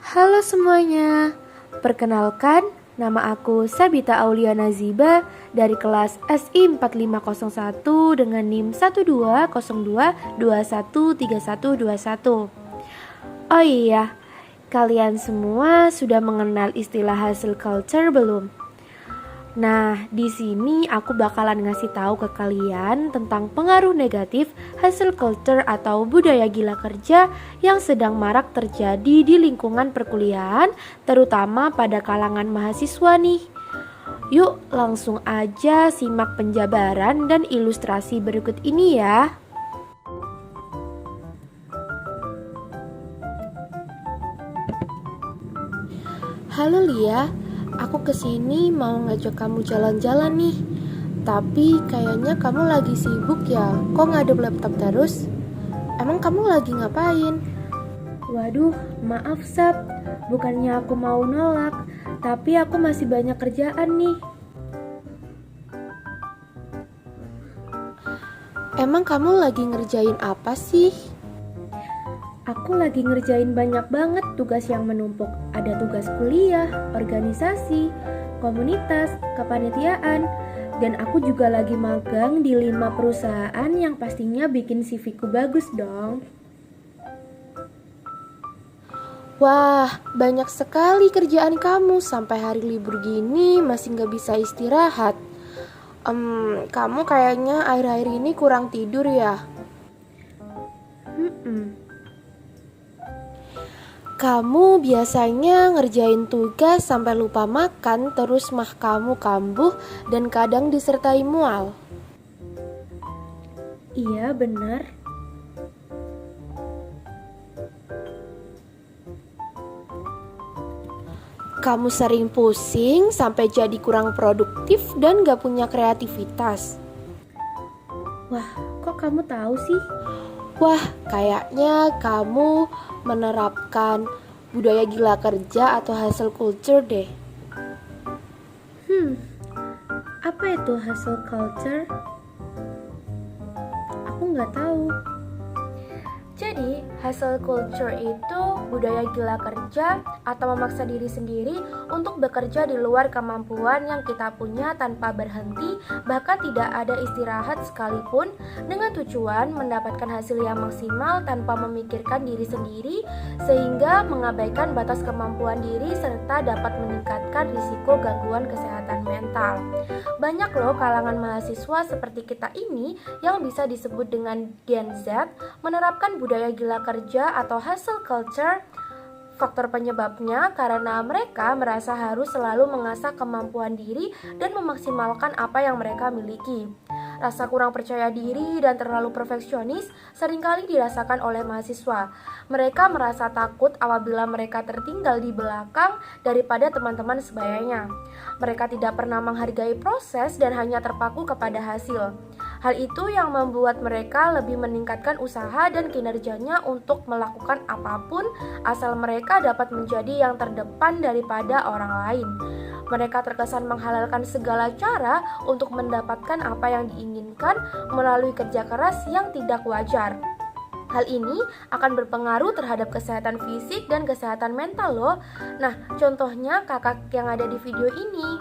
Halo semuanya, perkenalkan nama aku Sabita Auliana Ziba dari kelas SI 4501 dengan NIM 120221313121. Oh iya, kalian semua sudah mengenal istilah hustle culture belum? Nah, di sini aku bakalan ngasih tahu ke kalian tentang pengaruh negatif hustle culture atau budaya gila kerja yang sedang marak terjadi di lingkungan perkuliahan, terutama pada kalangan mahasiswa nih. Yuk, langsung aja simak penjabaran dan ilustrasi berikut ini ya. Halo Lia, aku kesini mau ngajak kamu jalan-jalan nih. Tapi kayaknya kamu lagi sibuk ya, kok ngadep laptop terus? Emang kamu lagi ngapain? Waduh, maaf Sab, bukannya aku mau nolak, tapi aku masih banyak kerjaan nih. Emang kamu lagi ngerjain apa sih? Aku lagi ngerjain banyak banget tugas yang menumpuk. Ada tugas kuliah, organisasi, komunitas, kepanitiaan, dan aku juga lagi magang di 5 perusahaan yang pastinya bikin CV ku bagus dong. Wah, banyak sekali kerjaan kamu. Sampai hari libur gini masih gak bisa istirahat. Kamu kayaknya akhir-akhir ini kurang tidur ya? Kamu biasanya ngerjain tugas sampai lupa makan, terus mah kamu kambuh dan kadang disertai mual. Iya, benar. Kamu sering pusing sampai jadi kurang produktif dan gak punya kreativitas. Wah, kok kamu tahu sih? Wah, kayaknya kamu menerapkan budaya gila kerja atau hustle culture deh. Apa itu hustle culture? Aku nggak tahu. Jadi, hustle culture itu budaya gila kerja atau memaksa diri sendiri untuk bekerja di luar kemampuan yang kita punya tanpa berhenti, bahkan tidak ada istirahat sekalipun, dengan tujuan mendapatkan hasil yang maksimal tanpa memikirkan diri sendiri, sehingga mengabaikan batas kemampuan diri serta dapat meningkatkan risiko gangguan kesehatan mental. Banyak loh kalangan mahasiswa seperti kita ini yang bisa disebut dengan Gen Z menerapkan budaya gila kerja atau hustle culture. Faktor penyebabnya karena mereka merasa harus selalu mengasah kemampuan diri dan memaksimalkan apa yang mereka miliki. Rasa kurang percaya diri dan terlalu perfeksionis seringkali dirasakan oleh mahasiswa. Mereka merasa takut apabila mereka tertinggal di belakang daripada teman-teman sebayanya. Mereka tidak pernah menghargai proses dan hanya terpaku kepada hasil. Hal itu yang membuat mereka lebih meningkatkan usaha dan kinerjanya untuk melakukan apapun asal mereka dapat menjadi yang terdepan daripada orang lain. Mereka terkesan menghalalkan segala cara untuk mendapatkan apa yang diinginkan melalui kerja keras yang tidak wajar. Hal ini akan berpengaruh terhadap kesehatan fisik dan kesehatan mental loh. Nah, contohnya kakak yang ada di video ini.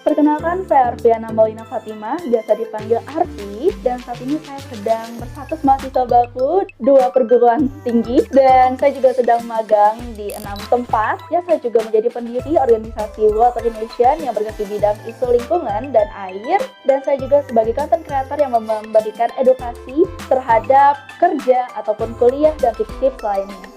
Perkenalkan, saya Arfiana Maulina Fatimah, biasa dipanggil Arfi, dan saat ini saya sedang berstatus mahasiswa baku 2 perguruan tinggi, dan saya juga sedang magang di 6 tempat. Ya, saya juga menjadi pendiri organisasi Water Nation yang bergerak di bidang isu lingkungan dan air, dan saya juga sebagai content creator yang memberikan edukasi terhadap kerja ataupun kuliah dan tips-tips lainnya.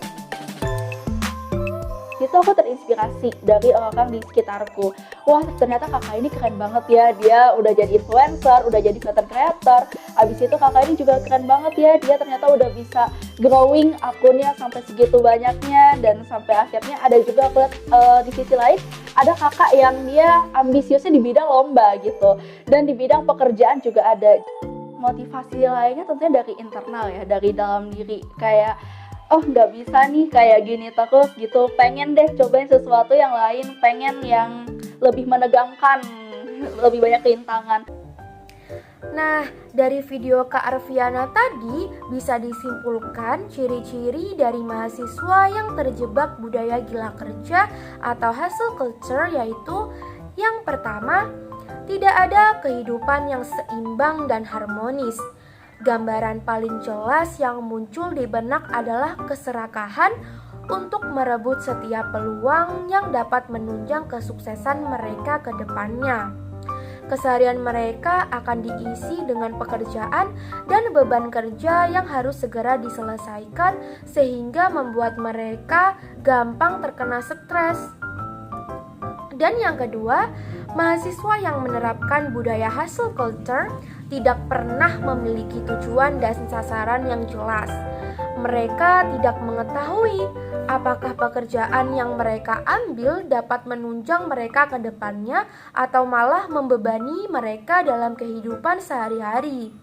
Itu aku terinspirasi dari orang-orang di sekitarku. Wah, ternyata kakak ini keren banget ya. Dia udah jadi influencer, udah jadi content creator. Abis itu kakak ini juga keren banget ya. Dia ternyata udah bisa growing akunnya sampai segitu banyaknya. Dan sampai akhirnya ada juga aku lihat di sisi lain ada kakak yang dia ambisiusnya di bidang lomba gitu. Dan di bidang pekerjaan juga ada. Motivasi lainnya tentunya dari internal ya, dari dalam diri. Kayak oh nggak bisa nih kayak gini terus gitu, pengen deh cobain sesuatu yang lain, pengen yang lebih menegangkan, lebih banyak rintangan. Nah, dari video Kak Arfiana tadi bisa disimpulkan ciri-ciri dari mahasiswa yang terjebak budaya gila kerja atau hustle culture, yaitu yang pertama, tidak ada kehidupan yang seimbang dan harmonis. Gambaran paling jelas yang muncul di benak adalah keserakahan untuk merebut setiap peluang yang dapat menunjang kesuksesan mereka ke depannya. Keseharian mereka akan diisi dengan pekerjaan dan beban kerja yang harus segera diselesaikan sehingga membuat mereka gampang terkena stres. Dan yang kedua, mahasiswa yang menerapkan budaya hustle culture tidak pernah memiliki tujuan dan sasaran yang jelas. Mereka tidak mengetahui apakah pekerjaan yang mereka ambil dapat menunjang mereka ke depannya atau malah membebani mereka dalam kehidupan sehari-hari.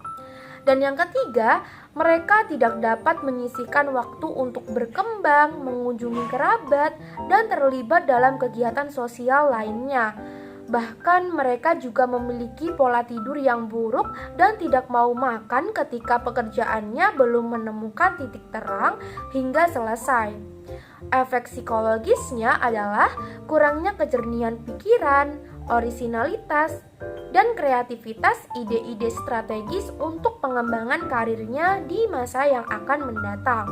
Dan yang ketiga, mereka tidak dapat menyisihkan waktu untuk berkembang, mengunjungi kerabat, dan terlibat dalam kegiatan sosial lainnya. Bahkan mereka juga memiliki pola tidur yang buruk dan tidak mau makan ketika pekerjaannya belum menemukan titik terang hingga selesai. Efek psikologisnya adalah kurangnya kejernihan pikiran, orisinalitas, dan kreativitas ide-ide strategis untuk pengembangan karirnya di masa yang akan mendatang.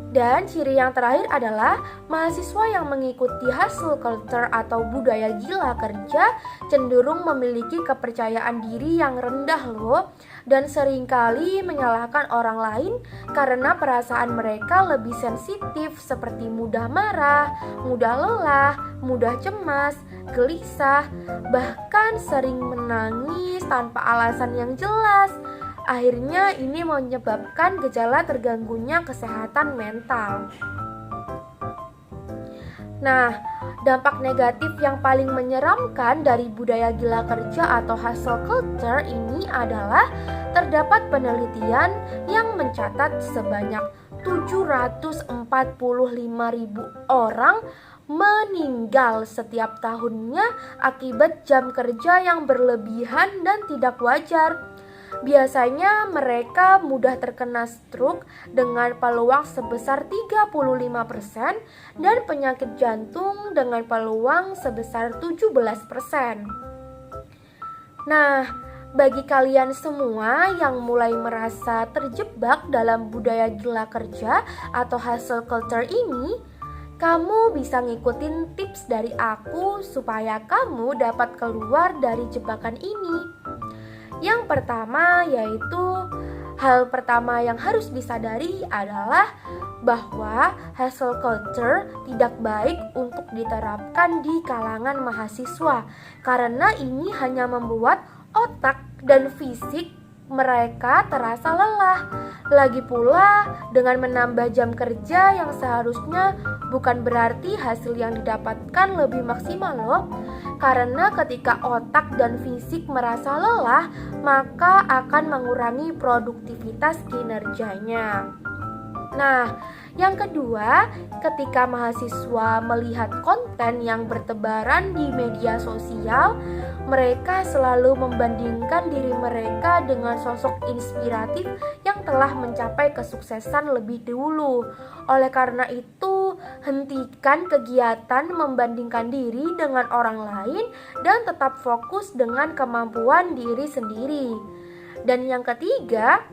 Dan ciri yang terakhir adalah mahasiswa yang mengikuti hustle culture atau budaya gila kerja cenderung memiliki kepercayaan diri yang rendah loh, dan seringkali menyalahkan orang lain karena perasaan mereka lebih sensitif seperti mudah marah, mudah lelah, mudah cemas, gelisah, bahkan sering menangis tanpa alasan yang jelas. Akhirnya ini menyebabkan gejala terganggunya kesehatan mental. Nah, dampak negatif yang paling menyeramkan dari budaya gila kerja atau hustle culture ini adalah terdapat penelitian yang mencatat sebanyak 745.000 orang meninggal setiap tahunnya akibat jam kerja yang berlebihan dan tidak wajar. Biasanya mereka mudah terkena stroke dengan peluang sebesar 35% dan penyakit jantung dengan peluang sebesar 17%. Nah, bagi kalian semua yang mulai merasa terjebak dalam budaya gila kerja atau hustle culture ini, kamu bisa ngikutin tips dari aku supaya kamu dapat keluar dari jebakan ini. Yang pertama yaitu hal pertama yang harus disadari adalah bahwa hustle culture tidak baik untuk diterapkan di kalangan mahasiswa karena ini hanya membuat otak dan fisik mereka terasa lelah. Lagi pula, dengan menambah jam kerja yang seharusnya bukan berarti hasil yang didapatkan lebih maksimal loh. Karena ketika otak dan fisik merasa lelah, maka akan mengurangi produktivitas kinerjanya. Nah, yang kedua, ketika mahasiswa melihat konten yang bertebaran di media sosial, mereka selalu membandingkan diri mereka dengan sosok inspiratif yang telah mencapai kesuksesan lebih dulu. Oleh karena itu, hentikan kegiatan membandingkan diri dengan orang lain dan tetap fokus dengan kemampuan diri sendiri. Dan yang ketiga,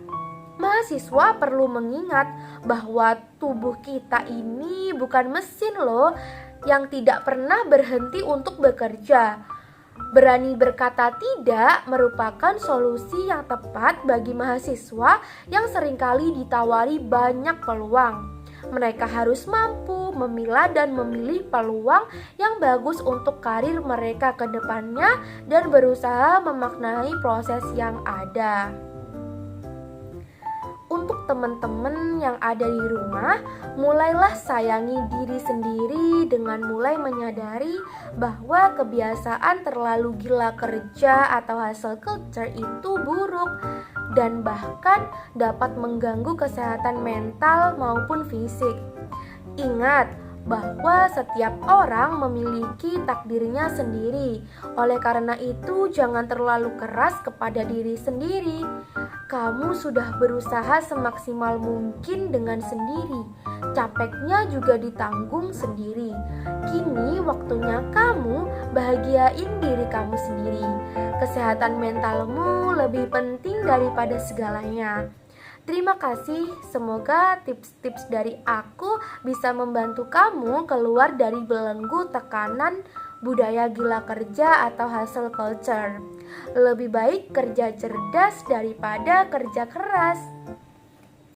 mahasiswa perlu mengingat bahwa tubuh kita ini bukan mesin loh yang tidak pernah berhenti untuk bekerja. Berani berkata tidak merupakan solusi yang tepat bagi mahasiswa yang seringkali ditawari banyak peluang. Mereka harus mampu memilah dan memilih peluang yang bagus untuk karir mereka ke depannya dan berusaha memaknai proses yang ada. Untuk teman-teman yang ada di rumah, mulailah sayangi diri sendiri dengan mulai menyadari bahwa kebiasaan terlalu gila kerja atau hustle culture itu buruk dan bahkan dapat mengganggu kesehatan mental maupun fisik. Ingat bahwa setiap orang memiliki takdirnya sendiri. Oleh karena itu, jangan terlalu keras kepada diri sendiri. Kamu sudah berusaha semaksimal mungkin dengan sendiri. Capeknya juga ditanggung sendiri. Kini waktunya kamu bahagiain diri kamu sendiri. Kesehatan mentalmu lebih penting daripada segalanya. Terima kasih, semoga tips-tips dari aku bisa membantu kamu keluar dari belenggu tekanan budaya gila kerja atau hustle culture. Lebih baik kerja cerdas daripada kerja keras.